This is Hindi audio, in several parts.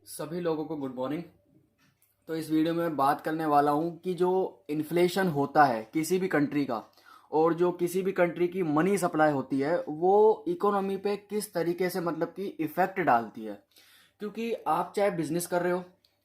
सभी लोगों को गुड मॉर्निंग। तो इस वीडियो में मैं बात करने वाला हूँ कि जो इन्फ्लेशन होता है किसी भी कंट्री का और जो किसी भी कंट्री की मनी सप्लाई होती है वो इकोनॉमी पे किस तरीके से मतलब कि इफ़ेक्ट डालती है। क्योंकि आप चाहे बिजनेस कर रहे हो,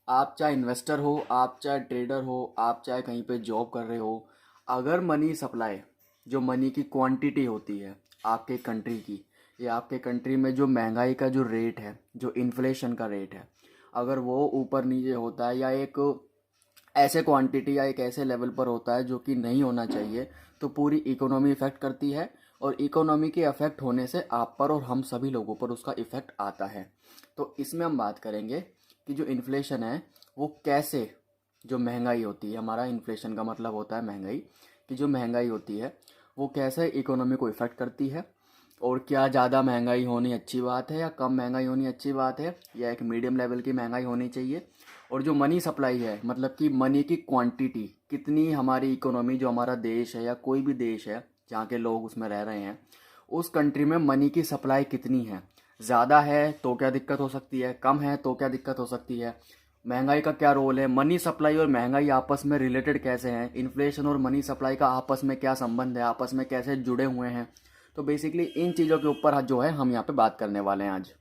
आप चाहे इन्वेस्टर हो, आप चाहे ट्रेडर हो, आप चाहे कहीं पे जॉब कर रहे हो, अगर मनी सप्लाई, जो मनी की क्वांटिटी होती है आपके कंट्री की, या आपके कंट्री में जो महंगाई का जो रेट है, जो इन्फ्लेशन का रेट है, अगर वो ऊपर नीचे होता है या एक ऐसे क्वांटिटी या एक ऐसे लेवल पर होता है जो कि नहीं होना चाहिए, तो पूरी इकोनॉमी इफेक्ट करती है। और इकोनॉमी के अफेक्ट होने से आप पर और हम सभी लोगों पर उसका इफेक्ट आता है। तो इसमें हम बात करेंगे कि जो इन्फ्लेशन है वो कैसे, जो महंगाई होती है, हमारा इन्फ्लेशन का मतलब होता है महंगाई, कि जो महंगाई होती है वो कैसे इकोनॉमी को इफेक्ट करती है, और क्या ज़्यादा महंगाई होनी अच्छी बात है या कम महंगाई होनी अच्छी बात है, या एक मीडियम लेवल की महंगाई होनी चाहिए। और जो मनी सप्लाई है मतलब कि मनी की क्वांटिटी कितनी, हमारी इकोनॉमी, जो हमारा देश है या कोई भी देश है जहाँ के लोग उसमें रह रहे हैं, उस कंट्री में मनी की सप्लाई कितनी है, ज़्यादा है तो क्या दिक्कत हो सकती है, कम है तो क्या दिक्कत हो सकती है, महंगाई का क्या रोल है, मनी सप्लाई और महंगाई आपस में रिलेटेड कैसे हैं, इन्फ्लेशन और मनी सप्लाई का आपस में क्या संबंध है, आपस में कैसे जुड़े हुए हैं। तो बेसिकली इन चीज़ों के ऊपर जो है हम यहाँ पे बात करने वाले हैं आज।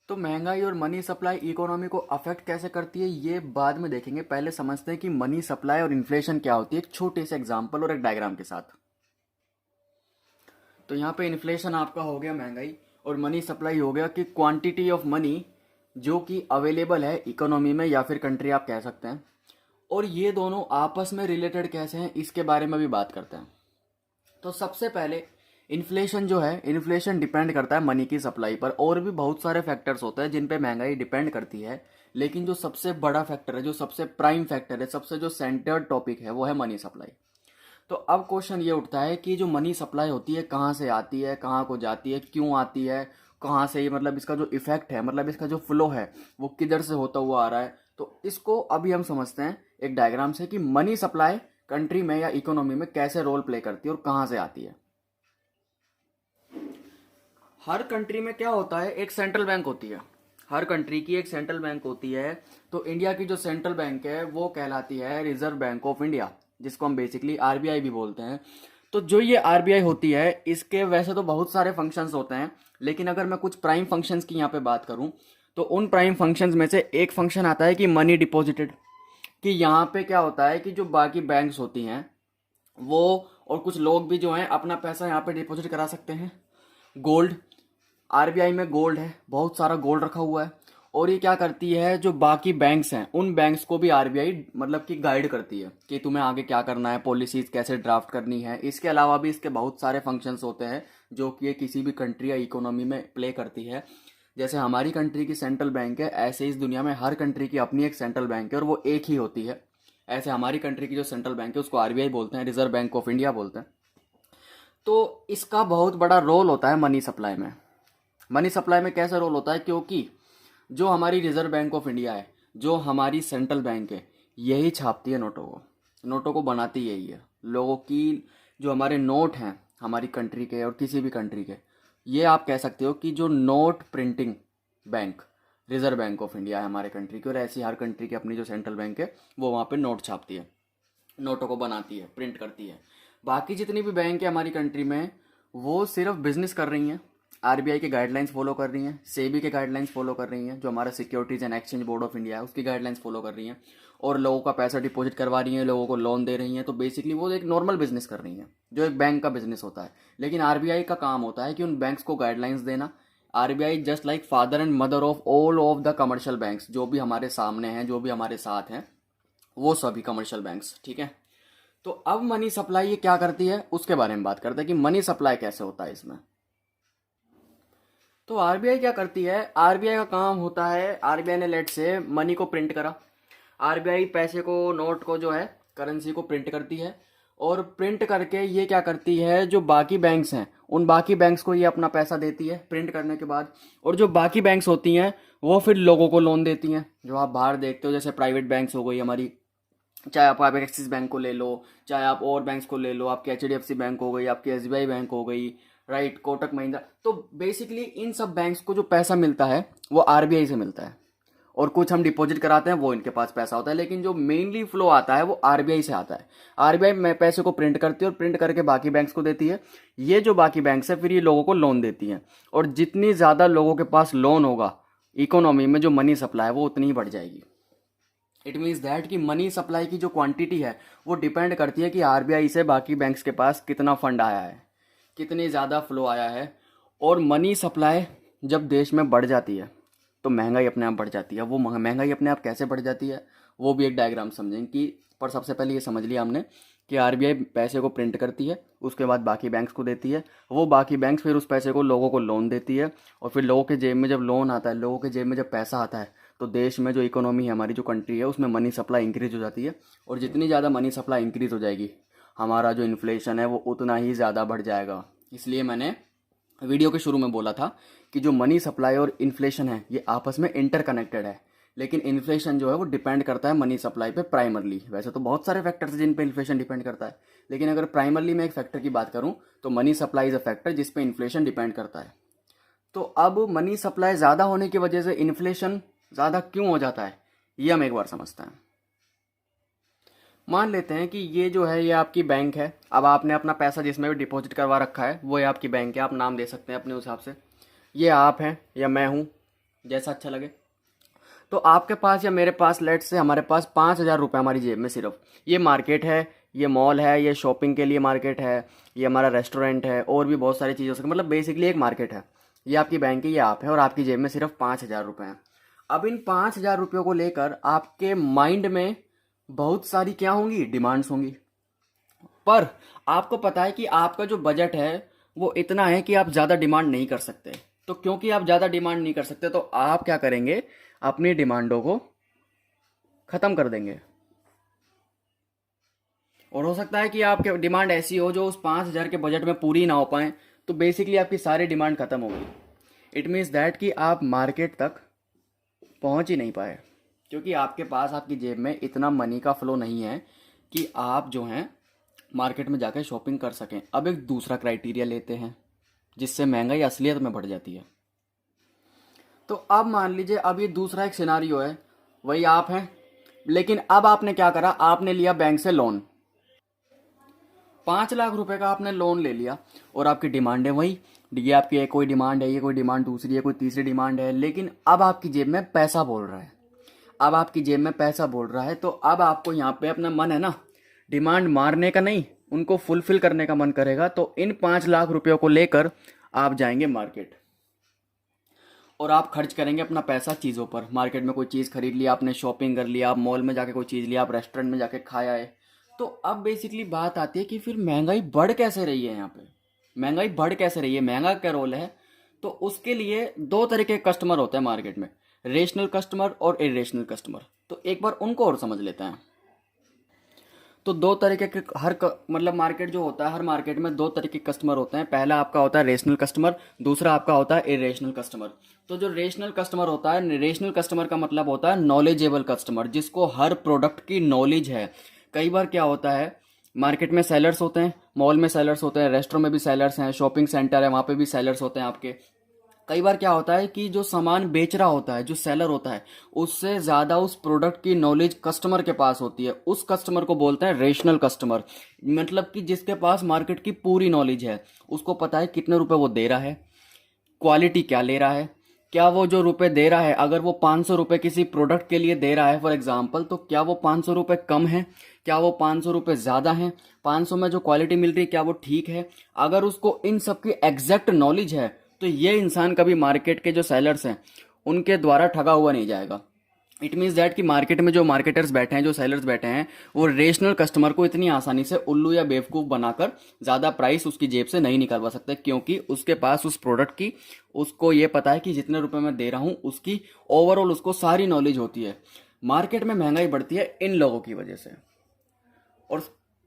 तो महंगाई और मनी सप्लाई इकोनॉमी को अफेक्ट कैसे करती है ये बाद में देखेंगे। पहले समझते हैं कि मनी सप्लाई और इन्फ्लेशन क्या होती है, एक छोटे से एग्जांपल और एक डायग्राम के साथ। तो यहाँ पे इन्फ्लेशन आपका हो गया महंगाई, और मनी सप्लाई हो गया कि क्वांटिटी ऑफ मनी जो कि अवेलेबल है इकोनॉमी में या फिर कंट्री आप कह सकते हैं। और ये दोनों आपस में रिलेटेड कैसे हैं इसके बारे में भी बात करते हैं। तो सबसे पहले इन्फ्लेशन जो है, इन्फ्लेशन डिपेंड करता है मनी की सप्लाई पर, और भी बहुत सारे फैक्टर्स होते हैं जिन पे महंगाई डिपेंड करती है। लेकिन जो सबसे बड़ा फैक्टर है, जो सबसे प्राइम फैक्टर है, सबसे जो सेंटर्ड टॉपिक है, वो है मनी सप्लाई। तो अब क्वेश्चन ये उठता है कि जो मनी सप्लाई होती है कहाँ से आती है, कहाँ को जाती है, क्यों आती है, कहाँ से, मतलब इसका जो इफेक्ट है, मतलब इसका जो फ्लो है वो किधर से होता हुआ आ रहा है। तो इसको अभी हम समझते हैं एक डायग्राम से कि मनी सप्लाई कंट्री में या इकोनॉमी में कैसे रोल प्ले करती है और कहाँ से आती है। हर कंट्री में क्या होता है, एक सेंट्रल बैंक होती है, हर कंट्री की एक सेंट्रल बैंक होती है। तो इंडिया की जो सेंट्रल बैंक है वो कहलाती है रिजर्व बैंक ऑफ इंडिया, जिसको हम बेसिकली आरबीआई भी बोलते हैं। तो जो ये आरबीआई होती है, इसके वैसे तो बहुत सारे फंक्शंस होते हैं, लेकिन अगर मैं कुछ प्राइम फंक्शंस की यहाँ पे बात करूँ तो उन प्राइम फंक्शंस में से एक फंक्शन आता है कि मनी डिपॉजिटेड। कि यहाँ पे क्या होता है कि जो बाकी बैंक्स होती हैं वो, और कुछ लोग भी जो हैं अपना पैसा यहाँ पे डिपॉजिट करा सकते हैं। गोल्ड, आरबीआई में गोल्ड है, बहुत सारा गोल्ड रखा हुआ है। और ये क्या करती है, जो बाकी बैंक्स हैं उन बैंक्स को भी आरबीआई मतलब कि गाइड करती है कि तुम्हें आगे क्या करना है, पॉलिसीज कैसे ड्राफ्ट करनी है। इसके अलावा भी इसके बहुत सारे फंक्शंस होते हैं जो कि ये किसी भी कंट्री या इकोनॉमी में प्ले करती है। जैसे हमारी कंट्री की सेंट्रल बैंक है, ऐसे इस दुनिया में हर कंट्री की अपनी एक सेंट्रल बैंक है और वो एक ही होती है। ऐसे हमारी कंट्री की जो सेंट्रल बैंक है उसको आरबीआई बोलते हैं, रिजर्व बैंक ऑफ इंडिया बोलते हैं। तो इसका बहुत बड़ा रोल होता है मनी सप्लाई में। मनी सप्लाई में कैसा रोल होता है, क्योंकि जो हमारी रिजर्व बैंक ऑफ इंडिया है, जो हमारी सेंट्रल बैंक है, यही छापती है नोटों को, नोटों को बनाती यही है। लोगों की जो हमारे नोट हैं हमारी कंट्री के और किसी भी कंट्री के, ये आप कह सकते हो कि जो note printing bank reserve bank of India है हमारे कंट्री की। और ऐसी हर कंट्री की अपनी जो सेंट्रल बैंक है वो वहाँ पे नोट छापती है, नोटों को बनाती है, प्रिंट करती है। बाकी जितनी भी बैंक है हमारी कंट्री में वो सिर्फ बिजनेस कर रही हैं, आरबीआई के गाइडलाइंस फॉलो कर रही हैं, सेबी के गाइडलाइंस फॉलो कर रही हैं, जो हमारा securities and exchange board of India है उसकी गाइडलाइंस फॉलो कर रही हैं, और लोगों का पैसा डिपॉजिट करवा रही हैं, लोगों को लोन दे रही हैं। तो बेसिकली वो एक नॉर्मल बिजनेस कर रही हैं जो एक बैंक का बिजनेस होता है। लेकिन आरबीआई का काम होता है कि उन बैंक्स को गाइडलाइंस देना। RBI just like father and mother of all of the commercial banks, जो भी हमारे सामने हैं, जो भी हमारे साथ हैं, वो सभी कमर्शियल बैंक्स, ठीक है। तो अब मनी सप्लाई ये क्या करती है उसके बारे में बात करते हैं कि मनी सप्लाई कैसे होता है इसमें। तो आरबीआई क्या करती है, आरबीआई का काम होता है, आरबीआई ने लेट से मनी को प्रिंट करा, आरबीआई पैसे को, नोट को जो है, करेंसी को प्रिंट करती है। और प्रिंट करके ये क्या करती है, जो बाकी बैंक्स हैं उन बाकी बैंक्स को ये अपना पैसा देती है प्रिंट करने के बाद। और जो बाकी बैंक्स होती हैं वो फिर लोगों को लोन देती हैं, जो आप बाहर देखते हो, जैसे प्राइवेट बैंक्स हो गई हमारी, चाहे आप एक्सिस बैंक को ले लो, चाहे आप और बैंक्स को ले लो, आपकी एचडीएफसी बैंक हो गई, आपकी एसबीआई बैंक हो गई, राइट, कोटक महिंद्रा। तो बेसिकली इन सब बैंक्स को जो पैसा मिलता है वो आरबीआई से मिलता है, और कुछ हम डिपॉजिट कराते हैं वो इनके पास पैसा होता है, लेकिन जो मेनली फ्लो आता है वो आरबीआई से आता है। आरबीआई में पैसे को प्रिंट करती है और प्रिंट करके बाकी बैंक्स को देती है। ये जो बाकी बैंक्स है फिर ये लोगों को लोन देती हैं, और जितनी ज़्यादा लोगों के पास लोन होगा इकोनॉमी में, जो मनी सप्लाई है वो उतनी ही बढ़ जाएगी। इट मीन्स दैट कि मनी सप्लाई की जो क्वांटिटी है वो डिपेंड करती है कि आरबीआई से बाकी बैंक्स के पास कितना फंड आया है, कितनी ज़्यादा फ्लो आया है। और मनी सप्लाई जब देश में बढ़ जाती है तो महंगाई अपने आप बढ़ जाती है। वो महंगाई अपने आप कैसे बढ़ जाती है वो भी एक डायग्राम समझेंगे कि, पर सबसे पहले ये समझ लिया हमने कि आरबीआई पैसे को प्रिंट करती है, उसके बाद बाकी बैंक्स को देती है, वो बाकी बैंक्स फिर उस पैसे को लोगों को लोन देती है, और फिर लोगों के जेब में जब लोन आता है, लोगों के जेब में जब पैसा आता है, तो देश में जो इकोनॉमी है, हमारी जो कंट्री है, उसमें मनी सप्लाई इंक्रीज हो जाती है। और जितनी ज़्यादा मनी सप्लाई इंक्रीज हो जाएगी, हमारा जो इन्फ्लेशन है वो उतना ही ज़्यादा बढ़ जाएगा। इसलिए मैंने वीडियो के शुरू में बोला था कि जो मनी सप्लाई और इन्फ्लेशन है ये आपस में इंटरकनेक्टेड है, लेकिन इन्फ्लेशन जो है वो डिपेंड करता है मनी सप्लाई पे प्राइमरली। वैसे तो बहुत सारे फैक्टर्स हैं जिन पे इन्फ्लेशन डिपेंड करता है, लेकिन अगर प्राइमरली मैं एक फैक्टर की बात करूं तो money supply is a factor जिस पे इन्फ्लेशन डिपेंड करता है। तो अब मनी सप्लाई ज़्यादा होने की वजह से इन्फ्लेशन ज़्यादा क्यों हो जाता है, ये हम एक बार समझते हैं। मान लेते हैं कि ये जो है ये आपकी बैंक है। अब आपने अपना पैसा जिसमें भी डिपॉजिट करवा रखा है वो ये आपकी बैंक है, आप नाम दे सकते हैं अपने हिसाब से। ये आप हैं या मैं हूँ, जैसा अच्छा लगे। तो आपके पास या मेरे पास, लेट से हमारे पास 5,000 रुपये हमारी जेब में सिर्फ। ये मार्केट है, ये मॉल है, ये शॉपिंग के लिए मार्केट है, ये हमारा रेस्टोरेंट है, और भी बहुत सारी चीज़ हो सकती, मतलब बेसिकली एक मार्केट है। ये आपकी बैंक है, ये आप है, और आपकी जेब में सिर्फ 5,000 रुपये हैं। अब इन 5,000 रुपयों को लेकर आपके माइंड में बहुत सारी क्या होंगी, डिमांड्स होंगी। पर आपको पता है कि आपका जो बजट है वो इतना है कि आप ज़्यादा डिमांड नहीं कर सकते। तो क्योंकि आप ज़्यादा डिमांड नहीं कर सकते तो आप क्या करेंगे, अपनी डिमांडों को ख़त्म कर देंगे। और हो सकता है कि आपकी डिमांड ऐसी हो जो उस 5,000 के बजट में पूरी ना हो पाए, तो बेसिकली आपकी सारी डिमांड ख़त्म होगी। इट मीन्स दैट कि आप मार्केट तक पहुंच ही नहीं पाए, क्योंकि आपके पास, आपकी जेब में इतना मनी का फ्लो नहीं है कि आप जो हैं मार्केट में जाकर शॉपिंग कर सकें। अब एक दूसरा क्राइटेरिया लेते हैं जिससे महंगाई असलियत में बढ़ जाती है। तो अब मान लीजिए, अब ये दूसरा एक सिनारियो है, वही आप हैं, लेकिन अब आपने क्या करा, आपने लिया बैंक से लोन। 5 लाख रुपए का आपने लोन ले लिया, और आपकी डिमांड है वही, ये आपकी एक कोई डिमांड है, ये कोई डिमांड दूसरी है, कोई तीसरी डिमांड है, लेकिन अब आपकी जेब में पैसा बोल रहा है। अब आपकी जेब में पैसा बोल रहा है, तो अब आपको यहाँ पे अपना मन है ना, डिमांड मारने का नहीं, उनको फुलफिल करने का मन करेगा। तो इन 5 लाख रुपयों को लेकर आप जाएंगे मार्केट, और आप खर्च करेंगे अपना पैसा चीज़ों पर। मार्केट में कोई चीज़ खरीद लिया आपने, शॉपिंग कर लिया, आप मॉल में जाके कोई चीज़ लिया, आप रेस्टोरेंट में जाके खाया है। तो अब बेसिकली बात आती है कि फिर महंगाई बढ़ कैसे रही है, यहाँ पे महंगाई बढ़ कैसे रही है, महंगा क्या रोल है। तो उसके लिए दो तरह के कस्टमर होते हैं मार्केट में, रेशनल कस्टमर और इरेशनल कस्टमर। तो एक बार उनको और समझ लेते हैं। तो दो तरीके के मतलब मार्केट जो होता है, हर मार्केट में दो तरीके के कस्टमर होते हैं। पहला आपका होता है रेशनल कस्टमर, दूसरा आपका होता है इरेशनल कस्टमर। तो जो रेशनल कस्टमर होता है, रेशनल कस्टमर का मतलब होता है नॉलेजेबल कस्टमर, जिसको हर प्रोडक्ट की नॉलेज है। कई बार क्या होता है, मार्केट में सेलर्स होते हैं, मॉल में सेलर्स होते हैं, रेस्टोरेंट में भी सेलर्स हैं, शॉपिंग सेंटर है वहाँ पे भी सेलर्स होते हैं आपके। कई बार क्या होता है कि जो सामान बेच रहा होता है, जो सेलर होता है, उससे ज़्यादा उस प्रोडक्ट की नॉलेज कस्टमर के पास होती है। उस कस्टमर को बोलते हैं रेशनल कस्टमर, मतलब कि जिसके पास मार्केट की पूरी नॉलेज है, उसको पता है कितने रुपए वो दे रहा है, क्वालिटी क्या ले रहा है, क्या वो जो रुपए दे रहा है, अगर वो 500 रुपये किसी प्रोडक्ट के लिए दे रहा है फॉर एग्जांपल, तो क्या वो 500 रुपये कम है, क्या वो 500 रुपये ज़्यादा हैं, 500 में जो क्वालिटी मिल रही है क्या वो ठीक है। अगर उसको इन सब की एग्जैक्ट नॉलेज है तो ये इंसान कभी मार्केट के जो सेलर्स हैं उनके द्वारा ठगा हुआ नहीं जाएगा। इट मीन्स दैट कि मार्केट में जो मार्केटर्स बैठे हैं, जो सेलर्स बैठे हैं, वो रेशनल कस्टमर को इतनी आसानी से उल्लू या बेवकूफ़ बनाकर ज़्यादा प्राइस उसकी जेब से नहीं निकलवा सकते, क्योंकि उसके पास उस प्रोडक्ट की, उसको ये पता है कि जितने रुपए मैं दे रहा हूँ उसकी ओवरऑल उसको सारी नॉलेज होती है। मार्केट में महंगाई बढ़ती है इन लोगों की वजह से। और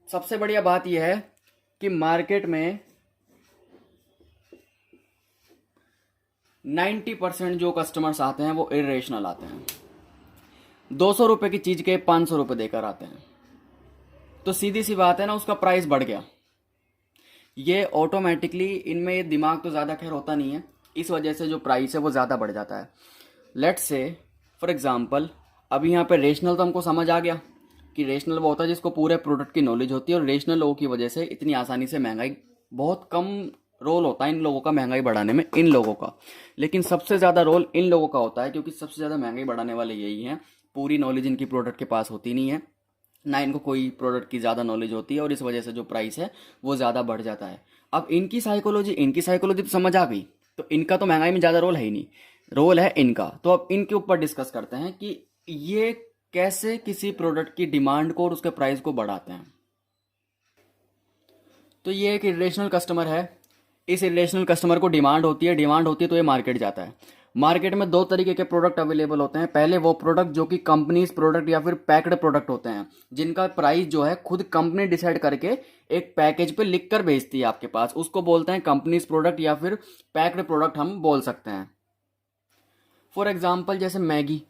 सबसे बढ़िया बात यह है कि मार्केट में 90% जो कस्टमर्स आते हैं वो इरेशनल आते हैं। 200 रुपये की चीज़ के 500 रुपये देकर आते हैं। तो सीधी सी बात है ना, उसका प्राइस बढ़ गया। ये ऑटोमेटिकली इनमें ये दिमाग तो ज़्यादा खैर होता नहीं है, इस वजह से जो प्राइस है वो ज़्यादा बढ़ जाता है। लेट्स से फॉर एग्जांपल, अभी यहाँ पे रेशनल तो हमको समझ आ गया कि रेशनल वो होता है जिसको पूरे प्रोडक्ट की नॉलेज होती है, और रेशनल लोगों की वजह से इतनी आसानी से महंगाई, बहुत कम रोल होता है इन लोगों का महंगाई बढ़ाने में, इन लोगों का। लेकिन सबसे ज़्यादा रोल इन लोगों का होता है, क्योंकि सबसे ज़्यादा महंगाई बढ़ाने वाले यही हैं। पूरी नॉलेज इनकी प्रोडक्ट के पास होती नहीं है, ना इनको कोई प्रोडक्ट की ज़्यादा नॉलेज होती है, और इस वजह से जो प्राइस है वो ज़्यादा बढ़ जाता है। अब इनकी साइकोलॉजी तो समझ आ गई, तो इनका तो महंगाई में ज़्यादा रोल है ही नहीं, रोल है इनका। तो अब इनके ऊपर डिस्कस करते हैं कि ये कैसे किसी प्रोडक्ट की डिमांड को और उसके प्राइस को बढ़ाते हैं। तो ये एक इरेशनल कस्टमर है, इस इरेशनल कस्टमर को डिमांड होती है तो ये मार्केट जाता है। मार्केट में दो तरीके के प्रोडक्ट अवेलेबल होते हैं। पहले वो प्रोडक्ट जो कि कंपनीज प्रोडक्ट या फिर पैक्ड प्रोडक्ट होते हैं, जिनका प्राइस जो है खुद कंपनी डिसाइड करके एक पैकेज पे लिख कर भेजती है आपके पास, उसको बोलते हैं कंपनीज प्रोडक्ट या फिर पैक्ड प्रोडक्ट हम बोल सकते हैं। फॉर एग्जाम्पल जैसे मैगी,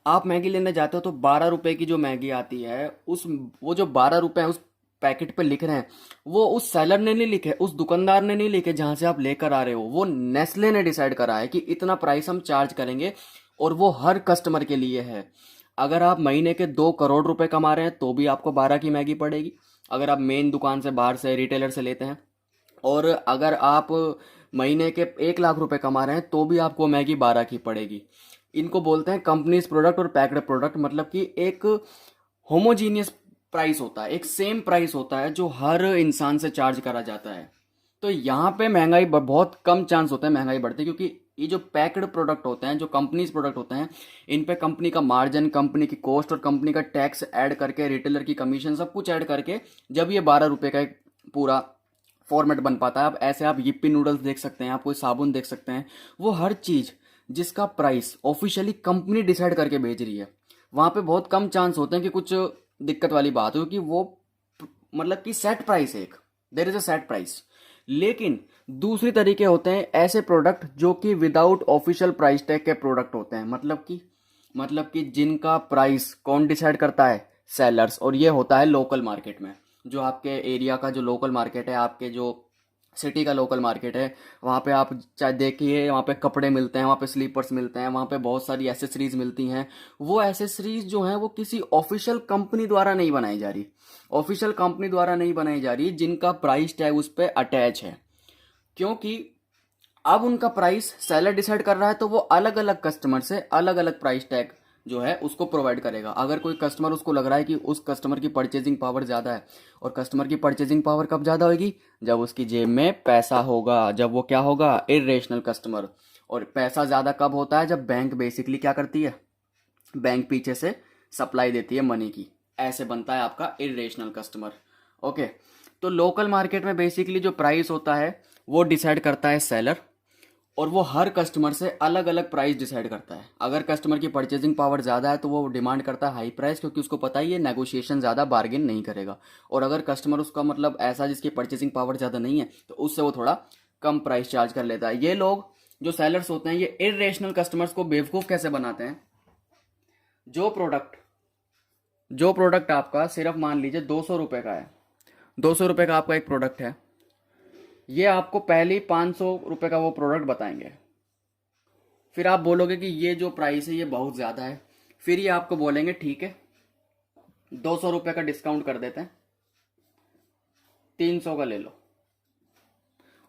आप मैगी लेने जाते हो तो 12 रुपए की जो मैगी आती है, वो जो 12 रुपए है उस पैकेट पे लिख रहे हैं, वो उस सेलर ने नहीं लिखे, उस दुकानदार ने नहीं लिखे जहां से आप लेकर आ रहे हो, वो नेस्ले ने डिसाइड करा है कि इतना प्राइस हम चार्ज करेंगे, और वो हर कस्टमर के लिए है। अगर आप महीने के 2 करोड़ रुपए कमा रहे हैं तो भी आपको 12 की मैगी पड़ेगी, अगर आप मेन दुकान से बाहर से रिटेलर से लेते हैं। और अगर आप महीने के 1 लाख रुपए कमा रहे हैं तो भी आपको मैगी 12 की पड़ेगी। इनको बोलते हैं कंपनीज प्रोडक्ट और पैक्ड प्रोडक्ट, मतलब कि एक होमोजीनियस प्राइस होता है, एक सेम प्राइस होता है जो हर इंसान से चार्ज करा जाता है। तो यहाँ पे महंगाई बहुत कम चांस होता है महंगाई बढ़ती, क्योंकि ये जो पैक्ड प्रोडक्ट होते हैं, जो कंपनीज प्रोडक्ट होते हैं, इन पे कंपनी का मार्जिन, कंपनी की कॉस्ट और कंपनी का टैक्स ऐड करके, रिटेलर की कमीशन, सब कुछ ऐड करके जब ये 12 रुपए का एक पूरा फॉर्मेट बन पाता है। अब ऐसे आप यिप्पी नूडल्स देख सकते हैं, आप कोई साबुन देख सकते हैं, वो हर चीज़ जिसका प्राइस ऑफिशियली कंपनी डिसाइड करके भेज रही है, वहाँ पे बहुत कम चांस होते हैं कि कुछ दिक्कत वाली बात हो, क्योंकि वो मतलब कि सेट प्राइस है, एक there is a set price. लेकिन दूसरी तरीके होते हैं ऐसे प्रोडक्ट जो कि विदाउट ऑफिशियल प्राइस टैग के प्रोडक्ट होते हैं, मतलब कि जिनका प्राइस कौन डिसाइड करता है, सेलर्स। और ये होता है लोकल मार्केट में, जो आपके एरिया का जो लोकल मार्केट है, आपके जो सिटी का लोकल मार्केट है, वहाँ पे आप चाहे देखिए, वहाँ पे कपड़े मिलते हैं, वहाँ पे स्लीपर्स मिलते हैं, वहाँ पे बहुत सारी एसेसरीज मिलती हैं। वो एसेसरीज जो हैं वो किसी ऑफिशियल कंपनी द्वारा नहीं बनाई जा रही, जिनका प्राइस टैग उस पर अटैच है। क्योंकि अब उनका प्राइस सेलर डिसाइड कर रहा है, तो वो अलग अलग कस्टमर से अलग अलग प्राइस टैग जो है उसको प्रोवाइड करेगा। अगर कोई कस्टमर, उसको लग रहा है कि उस कस्टमर की परचेजिंग पावर ज़्यादा है, और कस्टमर की परचेजिंग पावर कब ज़्यादा होगी, जब उसकी जेब में पैसा होगा, जब वो क्या होगा, इर्रेशनल कस्टमर। और पैसा ज़्यादा कब होता है, जब बैंक बेसिकली क्या करती है, बैंक पीछे से सप्लाई देती है मनी की, ऐसे बनता है आपका इर्रेशनल कस्टमर। ओके, तो लोकल मार्केट में बेसिकली जो प्राइस होता है वो डिसाइड करता है सेलर, और वो हर कस्टमर से अलग अलग प्राइस डिसाइड करता है। अगर कस्टमर की परचेजिंग पावर ज़्यादा है तो वो डिमांड करता है हाई प्राइस, क्योंकि उसको पता ही है नेगोशिएशन ज़्यादा बार्गेन नहीं करेगा। और अगर कस्टमर उसका मतलब ऐसा जिसकी परचेजिंग पावर ज़्यादा नहीं है, तो उससे वो थोड़ा कम प्राइस चार्ज कर लेता है। ये लोग जो सेलर्स होते हैं, ये इर्रेशनल कस्टमर्स को बेवकूफ़ कैसे बनाते हैं, जो प्रोडक्ट आपका सिर्फ मान लीजिए 200 रुपये का है, 200 रुपये का आपका एक प्रोडक्ट है, ये आपको पहले ही 500 रुपये का वो प्रोडक्ट बताएंगे। फिर आप बोलोगे कि ये जो प्राइस है ये बहुत ज़्यादा है, फिर ये आपको बोलेंगे ठीक है 200 रुपये का डिस्काउंट कर देते हैं, 300 का ले लो।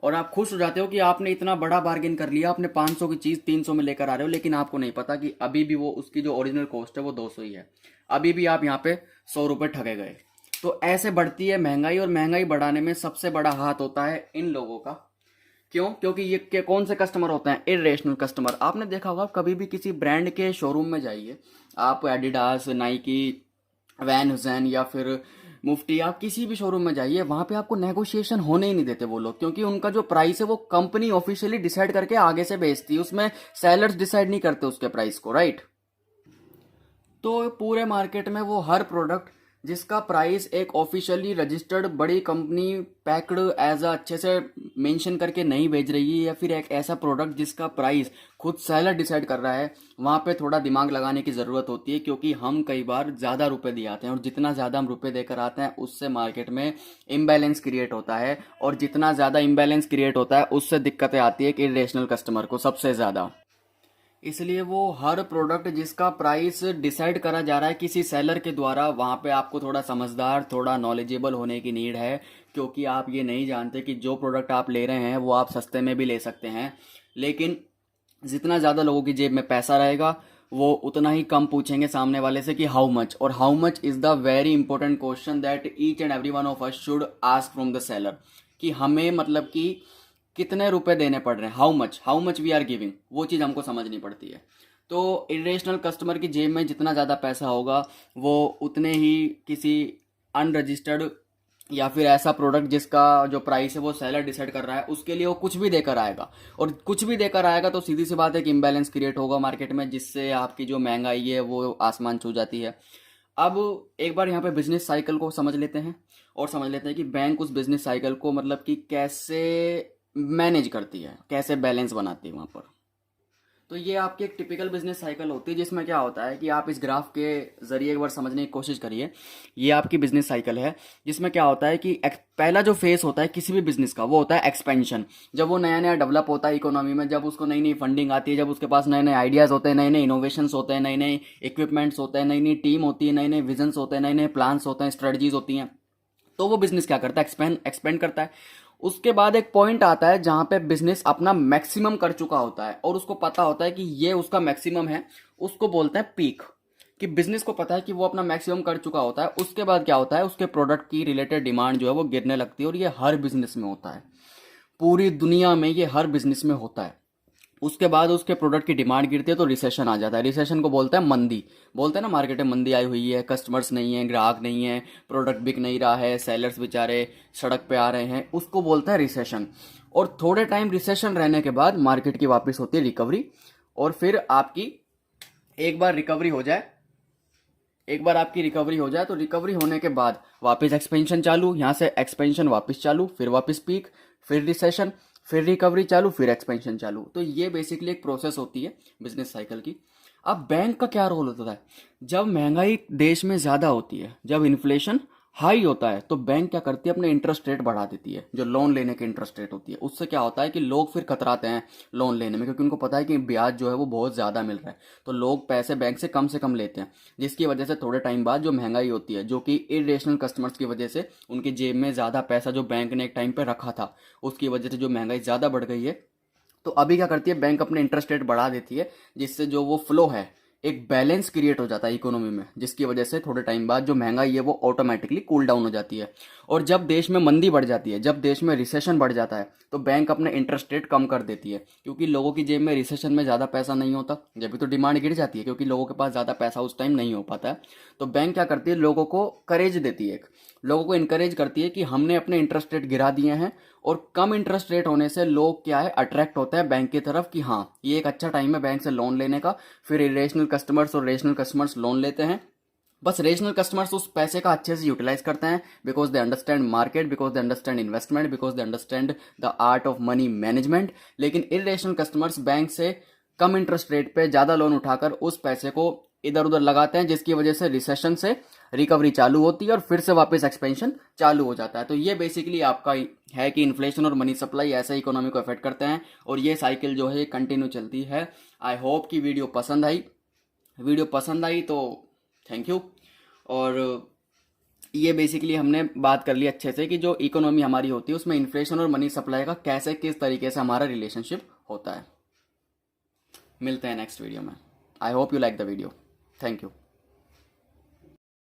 और आप खुश हो जाते हो कि आपने इतना बड़ा बार्गेन कर लिया, आपने 500 की चीज़ 300 में लेकर आ रहे हो। लेकिन आपको नहीं पता कि अभी भी वो उसकी जो ओरिजिनल कॉस्ट है वो 200 ही है, अभी भी आप यहाँ पे 100 रुपये ठगे गए। तो ऐसे बढ़ती है महंगाई, और महंगाई बढ़ाने में सबसे बड़ा हाथ होता है इन लोगों का। क्यों? क्योंकि ये कौन से कस्टमर होते हैं, इर्रेशनल कस्टमर। आपने देखा होगा, कभी भी किसी ब्रांड के शोरूम में जाइए, आप एडिडास, नाइकी, वैन हुसैन या फिर मुफ्ती, आप किसी भी शोरूम में जाइए, वहां पे आपको नेगोशिएशन होने ही नहीं देते वो लोग, क्योंकि उनका जो प्राइस है वो कंपनी ऑफिशियली डिसाइड करके आगे से बेचती है, उसमें सेलर्स डिसाइड नहीं करते उसके प्राइस को, राइट। तो पूरे मार्केट में वो हर प्रोडक्ट जिसका प्राइस एक ऑफिशियली रजिस्टर्ड बड़ी कंपनी पैक्ड एज अच्छे से मेंशन करके नहीं भेज रही है, या फिर एक ऐसा प्रोडक्ट जिसका प्राइस खुद सेलर डिसाइड कर रहा है, वहाँ पे थोड़ा दिमाग लगाने की ज़रूरत होती है, क्योंकि हम कई बार ज़्यादा रुपए दिए आते हैं, और जितना ज़्यादा हम रुपए देकर आते हैं उससे मार्केट में इम्बैलेंस क्रिएट होता है, और जितना ज़्यादा इम्बैलेंस क्रिएट होता है उससे दिक्कतें आती है कि इरेशनल कस्टमर को सबसे ज़्यादा। इसलिए वो हर प्रोडक्ट जिसका प्राइस डिसाइड करा जा रहा है किसी सेलर के द्वारा, वहाँ पे आपको थोड़ा समझदार, थोड़ा नॉलेजेबल होने की नीड है, क्योंकि आप ये नहीं जानते कि जो प्रोडक्ट आप ले रहे हैं वो आप सस्ते में भी ले सकते हैं, लेकिन जितना ज़्यादा लोगों की जेब में पैसा रहेगा वो उतना ही कम पूछेंगे सामने वाले से कि हाउ मच, और how much is the very important question that each and every one of us should ask from the seller, कि हमें मतलब कि कितने रुपए देने पड़ रहे हैं, how much we are giving, वो चीज़ हमको समझनी पड़ती है। तो इरेशनल कस्टमर की जेब में जितना ज़्यादा पैसा होगा वो उतने ही किसी अनरजिस्टर्ड या फिर ऐसा प्रोडक्ट जिसका जो प्राइस है वो सेलर डिसाइड कर रहा है उसके लिए वो कुछ भी देकर आएगा, और कुछ भी देकर आएगा तो सीधी सी बात है कि इम्बैलेंस क्रिएट होगा मार्केट में, जिससे आपकी जो महंगाई है वो आसमान छू जाती है। अब एक बार यहाँ पे बिजनेस साइकिल को समझ लेते हैं, और समझ लेते हैं कि बैंक उस बिजनेस साइकिल को मतलब कि कैसे मैनेज करती है, कैसे बैलेंस बनाती है वहाँ पर। तो ये आपकी एक टिपिकल बिजनेस साइकिल होती है, जिसमें क्या होता है कि आप इस ग्राफ के जरिए एक बार समझने की कोशिश करिए। ये आपकी बिजनेस साइकिल है, जिसमें क्या होता है कि पहला जो फेस होता है किसी भी बिजनेस का वो होता है एक्सपेंशन। जब वो नया नया डेवलप होता है इकोनॉमी में, जब उसको नई नई फंडिंग आती है, जब उसके पास नए नए आइडियाज़ होते हैं, नए नए इनोवेशंस होते हैं, नए नए इक्विपमेंट्स होते हैं, नई नई टीम होती है, नए नए विजन्स होते हैं, नए नए प्लान्स होते हैं, स्ट्रेटजीज होती हैं, तो वो बिजनेस क्या करता है, एक्सपेंड करता है। उसके बाद एक पॉइंट आता है जहां पे बिजनेस अपना मैक्सिमम कर चुका होता है, और उसको पता होता है कि ये उसका मैक्सिमम है, उसको बोलते हैं पीक। कि बिजनेस को पता है कि वो अपना मैक्सिमम कर चुका होता है, उसके बाद क्या होता है, उसके प्रोडक्ट की रिलेटेड डिमांड जो है वो गिरने लगती है, और ये हर बिजनेस में होता है, पूरी दुनिया में ये हर बिजनेस में होता है। उसके बाद उसके प्रोडक्ट की डिमांड गिरती है तो रिसेशन आ जाता है। रिसेशन को बोलते हैं मंदी, बोलते हैं ना मार्केट में मंदी आई हुई है, कस्टमर्स नहीं है, ग्राहक नहीं है, प्रोडक्ट बिक नहीं रहा है, सेलर्स बेचारे सड़क पे आ रहे हैं, उसको बोलता है रिसेशन। और थोड़े टाइम रिसेशन रहने के बाद मार्केट की वापस होती है रिकवरी, और फिर आपकी एक बार रिकवरी हो जाए, एक बार आपकी रिकवरी हो जाए तो रिकवरी होने के बाद वापस एक्सपेंशन चालू, यहाँ से एक्सपेंशन वापस चालू, फिर वापस पीक, फिर रिसेशन, फिर रिकवरी चालू, फिर एक्सपेंशन चालू। तो ये बेसिकली एक प्रोसेस होती है बिजनेस साइकिल की। अब बैंक का क्या रोल होता है, जब महंगाई देश में ज़्यादा होती है, जब इन्फ्लेशन हाई होता है, तो बैंक क्या करती है, अपने इंटरेस्ट रेट बढ़ा देती है, जो लोन लेने की इंटरेस्ट रेट होती है। उससे क्या होता है कि लोग फिर कतराते हैं लोन लेने में, क्योंकि उनको पता है कि ब्याज जो है वो बहुत ज़्यादा मिल रहा है, तो लोग पैसे बैंक से कम लेते हैं, जिसकी वजह से थोड़े टाइम बाद जो महंगाई होती है, जो कि इरेशनल कस्टमर्स की वजह से उनकी जेब में ज़्यादा पैसा जो बैंक ने एक टाइम पर रखा था, उसकी वजह से जो महंगाई ज़्यादा बढ़ गई है, तो अभी क्या करती है बैंक अपने इंटरेस्ट रेट बढ़ा देती है, जिससे जो वो फ्लो है, एक बैलेंस क्रिएट हो जाता है इकोनॉमी में, जिसकी वजह से थोड़े टाइम बाद जो महंगाई है वो ऑटोमेटिकली कूल डाउन हो जाती है। और जब देश में मंदी बढ़ जाती है, जब देश में रिसेशन बढ़ जाता है, तो बैंक अपने इंटरेस्ट रेट कम कर देती है, क्योंकि लोगों की जेब में रिसेशन में ज़्यादा पैसा नहीं होता, जब भी तो डिमांड गिर जाती है, क्योंकि लोगों के पास ज़्यादा पैसा उस टाइम नहीं हो पाता है। तो बैंक क्या करती है, लोगों को करेज देती है, लोगों को इनकरेज करती है कि हमने अपने इंटरेस्ट रेट गिरा दिए हैं, और कम इंटरेस्ट रेट होने से लोग क्या है, अट्रैक्ट होते हैं बैंक की तरफ कि हाँ ये एक अच्छा टाइम है बैंक से लोन लेने का। फिर इरेशनल कस्टमर्स और रेशनल कस्टमर्स लोन लेते हैं, बस रेशनल कस्टमर्स उस पैसे का अच्छे से यूटिलाइज करते हैं, because they understand market, because they understand investment, because they understand the art of money management. लेकिन इरेशनल कस्टमर्स बैंक से कम इंटरेस्ट रेट पे ज़्यादा लोन उठाकर उस पैसे को इधर उधर लगाते हैं, जिसकी वजह से रिसेशन से रिकवरी चालू होती है और फिर से वापस एक्सपेंशन चालू हो जाता है। तो ये बेसिकली आपका है कि इन्फ्लेशन और मनी सप्लाई ऐसे इकोनॉमी को अफेक्ट करते हैं, और ये साइकिल जो है कंटिन्यू चलती है। आई होप कि वीडियो पसंद आई तो थैंक यू। और ये बेसिकली हमने बात कर ली अच्छे से कि जो इकोनॉमी हमारी होती है उसमें इन्फ्लेशन और मनी सप्लाई का कैसे किस तरीके से हमारा रिलेशनशिप होता है। मिलते हैं नेक्स्ट वीडियो में। I hope you like the video. Thank you.